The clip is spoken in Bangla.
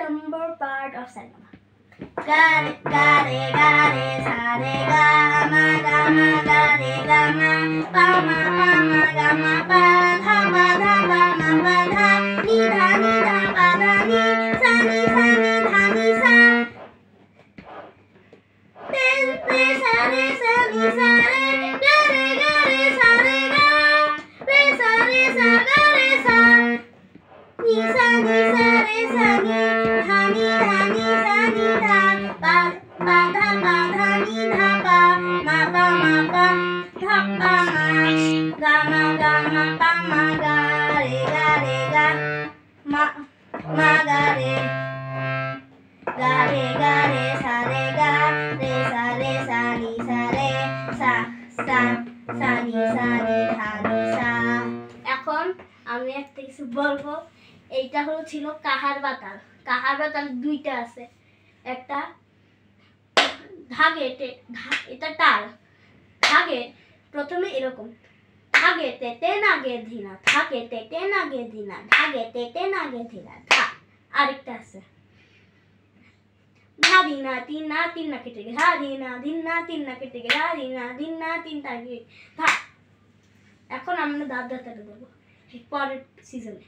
number part of Sarigama. Ga re sa re ga ma ga re ga ma pa ma ga ma pa dha ma dha ni dha pa dha ni sa ni sa re sa ni sa re ga re sa re ga re sa ga re sa ni sa re sa ni dha ni sa ni dha pa dha ni dha pa ma dha pa ma ga pa ma ga re ma ga re sa re ga re sa ni sa re sa ni দা নি সা। এখন আমি একটা কিছু বলবো। এইটা ছিল কাহার বাতাল। কাহার বাতাল দুইটা আছে, একটা ধাগে এটা তাল, ধাগে প্রথমে এরকম ধাগে তেতে নাগে ধিনা, ধাগে তেতে নাগে ধিনা, ধাগে তেতে নাগে ধিনা ধা। আরেকটা আছে ধা ধিনা তিন না কেটে গে, ধা ধিনা তিন না কেটে গে, ধা ধিনা তিন না কেটে ধা। এখন আমরা দাঁত দাঁতাটা দেবো পরের সিজনে।